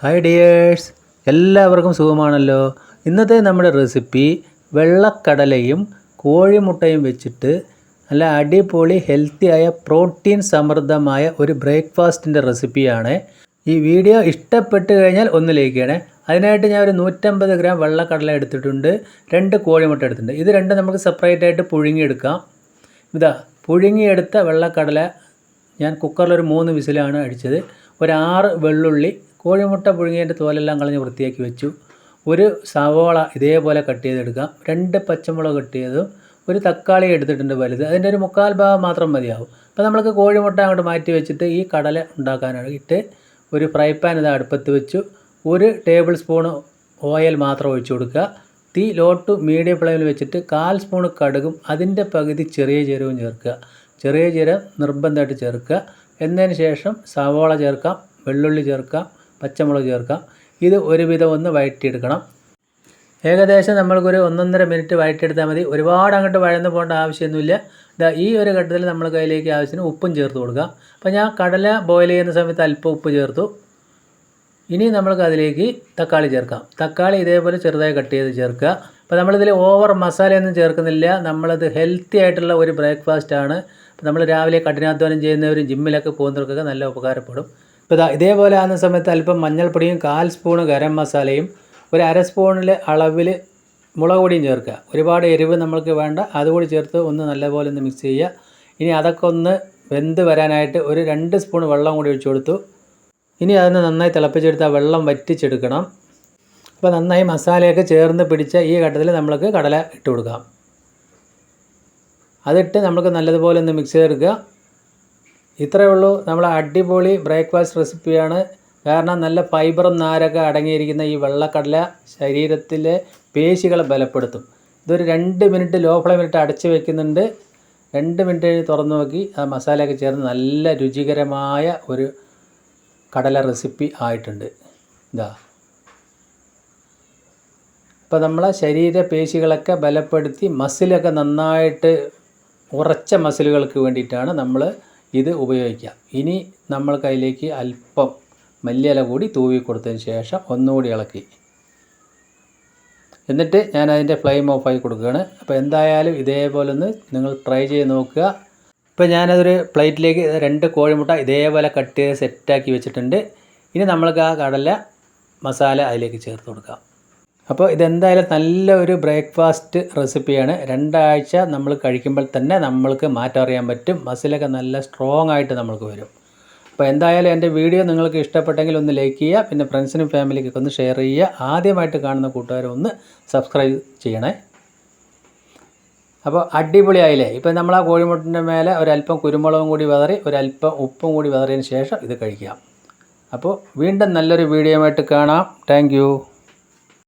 Hi dears, എല്ലാവർക്കും സുഖമാണല്ലോ. ഇന്നത്തെ നമ്മുടെ റെസിപ്പി വെള്ളക്കടലയും കോഴിമുട്ടയും വെച്ചിട്ട് നല്ല അടിപൊളി ഹെൽത്തിയായ പ്രോട്ടീൻ സമൃദ്ധമായ ഒരു ബ്രേക്ക്ഫാസ്റ്റിൻ്റെ റെസിപ്പിയാണ്. ഈ വീഡിയോ ഇഷ്ടപ്പെട്ട് കഴിഞ്ഞാൽ ഒന്ന് ലൈക്ക് ചെയ്യണേ. അതിനായിട്ട് ഞാൻ ഒരു 150 ഗ്രാം വെള്ളക്കടല എടുത്തിട്ടുണ്ട്, 2 കോഴിമുട്ട എടുത്തിട്ടുണ്ട്. ഇത് രണ്ടും നമുക്ക് സെപ്പറേറ്റ് ആയിട്ട് പുഴുങ്ങിയെടുക്കാം. ഇതാ പുഴുങ്ങിയെടുത്ത വെള്ളക്കടല ഞാൻ കുക്കറിലൊരു 3 വിസിലാണ് അടിച്ചത്. ഒരു 6 വെള്ളുള്ളി, കോഴിമുട്ട പുഴുങ്ങിയതിൻ്റെ തോലെല്ലാം കളഞ്ഞ് വൃത്തിയാക്കി വെച്ചു. ഒരു സവോള ഇതേപോലെ കട്ട് ചെയ്തെടുക്കാം. 2 പച്ചമുളക് കട്ട് ചെയ്തതും, ഒരു തക്കാളി എടുത്തിട്ടുണ്ട് വലുത്, അതിൻ്റെ ഒരു 1/4 ഭാഗം മാത്രം മതിയാവും. അപ്പോൾ നമ്മൾക്ക് കോഴിമുട്ട അങ്ങോട്ട് മാറ്റി വെച്ചിട്ട് ഈ കടല ഉണ്ടാക്കാനായിട്ട് ഒരു ഫ്രൈ പാൻ ഇത് അടുപ്പത്ത് വെച്ചു. 1 ടേബിൾ സ്പൂൺ ഓയിൽ മാത്രം ഒഴിച്ചു കൊടുക്കുക. തീ ലോ ടു മീഡിയം ഫ്ലെയിമിൽ വെച്ചിട്ട് 1/4 സ്പൂൺ കടുകും അതിൻ്റെ പകുതി ചെറിയ ജീരകവും ചേർക്കുക. ചെറിയ ജീരകം നിർബന്ധമായിട്ട് ചേർക്കുക. എന്നതിന് ശേഷം സവോള ചേർക്കാം, വെള്ളുള്ളി ചേർക്കാം, പച്ചമുളക് ചേർക്കാം. ഇത് ഒരുവിധം ഒന്ന് വഴറ്റിയെടുക്കണം. ഏകദേശം നമ്മൾക്കൊരു 1-1.5 മിനിറ്റ് വഴറ്റിയെടുത്താൽ മതി. ഒരുപാട് അങ്ങോട്ട് വഴന്ന് പോകേണ്ട ആവശ്യമൊന്നുമില്ല. ഈ ഒരു ഘട്ടത്തിൽ നമ്മൾ കയ്യിലേക്ക് ആവശ്യത്തിന് ഉപ്പും ചേർത്ത് കൊടുക്കാം. അപ്പോൾ ഞാൻ കടല ബോയിൽ ചെയ്യുന്ന സമയത്ത് അല്പം ഉപ്പ് ചേർത്തു. ഇനി നമ്മൾക്ക് അതിലേക്ക് തക്കാളി ചേർക്കാം. തക്കാളി ഇതേപോലെ ചെറുതായി കട്ട് ചെയ്ത് ചേർക്കുക. അപ്പോൾ നമ്മളിതിൽ ഓവർ മസാലയൊന്നും ചേർക്കുന്നില്ല. നമ്മളത് ഹെൽത്തി ആയിട്ടുള്ള ഒരു ബ്രേക്ക്ഫാസ്റ്റാണ്. അപ്പോൾ നമ്മൾ രാവിലെ കഠിനാധ്വാനം ചെയ്യുന്നവരും ജിമ്മിലൊക്കെ പോകുന്നവർക്കൊക്കെ നല്ല ഉപകാരപ്പെടും. ഇപ്പോൾ ഇതേപോലെ ആകുന്ന സമയത്ത് അല്പം മഞ്ഞൾപ്പൊടിയും 1/4 സ്പൂൺ ഗരം മസാലയും ഒരു 1/2 സ്പൂണിൽ അളവിൽ മുളക് പൊടിയും ചേർക്കുക. ഒരുപാട് എരിവ് നമ്മൾക്ക് വേണ്ട, അതുകൂടി ചേർത്ത് ഒന്ന് നല്ലപോലെ ഒന്ന് മിക്സ് ചെയ്യുക. ഇനി അതൊക്കെ ഒന്ന് വെന്ത് വരാനായിട്ട് ഒരു 2 സ്പൂൺ വെള്ളം കൂടി ഒഴിച്ചു കൊടുത്തു. ഇനി അതൊന്ന് നന്നായി തിളപ്പിച്ചെടുത്ത് ആ വെള്ളം വറ്റിച്ചെടുക്കണം. അപ്പോൾ നന്നായി മസാലയൊക്കെ ചേർന്ന് പിടിച്ച ഈ ഘട്ടത്തിൽ നമ്മൾക്ക് കടല ഇട്ട് കൊടുക്കാം. അതിട്ട് നമുക്ക് നല്ലതുപോലെ ഒന്ന് മിക്സ് ചെയ്തെടുക്കുക. ഇത്രയേ ഉള്ളൂ, നമ്മളെ അടിപൊളി ബ്രേക്ക്ഫാസ്റ്റ് റെസിപ്പിയാണ്. കാരണം നല്ല ഫൈബറും നാരൊക്കെ അടങ്ങിയിരിക്കുന്ന ഈ വെള്ളക്കടല ശരീരത്തിലെ പേശികളെ ബലപ്പെടുത്തും. ഇതൊരു 2 മിനിറ്റ് ലോ ഫ്ലെയിമിലിട്ട് അടച്ച് വെക്കുന്നുണ്ട്. 2 മിനിറ്റ് കഴിഞ്ഞ് തുറന്ന് നോക്കി ആ മസാലയൊക്കെ ചേർന്ന് നല്ല രുചികരമായ ഒരു കടല റെസിപ്പി ആയിട്ടുണ്ട്. ഇപ്പോൾ നമ്മളെ ശരീരപേശികളൊക്കെ ബലപ്പെടുത്തി മസിലൊക്കെ നന്നായിട്ട് ഉറച്ച മസിലുകൾക്ക് വേണ്ടിയിട്ടാണ് നമ്മൾ ഇത് ഉപയോഗിക്കുക. ഇനി നമ്മൾ കയ്യിലേക്ക് അല്പം മല്ലിയില കൂടി തൂവി കൊടുത്തതിന് ശേഷം ഒന്നുകൂടി ഇളക്കി, എന്നിട്ട് ഞാൻ അതിൻ്റെ ഫ്ലെയിം ഓഫാക്കി കൊടുക്കുകയാണ്. അപ്പോൾ എന്തായാലും ഇതേപോലെ ഒന്ന് നിങ്ങൾ ട്രൈ ചെയ്ത് നോക്കുക. ഇപ്പോൾ ഞാനതൊരു പ്ലേറ്റിലേക്ക് 2 കോഴിമുട്ട ഇതേപോലെ കട്ട് ചെയ്ത് സെറ്റാക്കി വെച്ചിട്ടുണ്ട്. ഇനി നമ്മൾക്ക് ആ കടല മസാല അതിലേക്ക് ചേർത്ത് കൊടുക്കാം. അപ്പോൾ ഇതെന്തായാലും നല്ല ഒരു ബ്രേക്ക്ഫാസ്റ്റ് റെസിപ്പിയാണ്. 2 ആഴ്ച നമ്മൾ കഴിക്കുമ്പോൾ തന്നെ നമ്മൾക്ക് മാറ്റം അറിയാൻ പറ്റും. മസിലൊക്കെ നല്ല സ്ട്രോങ് ആയിട്ട് നമ്മൾക്ക് വരും. അപ്പോൾ എന്തായാലും എൻ്റെ വീഡിയോ നിങ്ങൾക്ക് ഇഷ്ടപ്പെട്ടെങ്കിൽ ഒന്ന് ലൈക്ക് ചെയ്യുക, പിന്നെ ഫ്രണ്ട്സിനും ഫാമിലിക്കൊക്കെ ഒന്ന് ഷെയർ ചെയ്യുക. ആദ്യമായിട്ട് കാണുന്ന കൂട്ടുകാരെ ഒന്ന് സബ്സ്ക്രൈബ് ചെയ്യണേ. അപ്പോൾ അടിപൊളിയായില്ലേ. ഇപ്പോൾ നമ്മൾ ആ കോഴിമുട്ടിൻ്റെ മേലെ ഒരല്പം കുരുമുളകും കൂടി വിതറി ഒരല്പം ഉപ്പും കൂടി വിതറിയതിന് ശേഷം ഇത് കഴിക്കാം. അപ്പോൾ വീണ്ടും നല്ലൊരു വീഡിയോ ആയിട്ട് കാണാം. Thank you.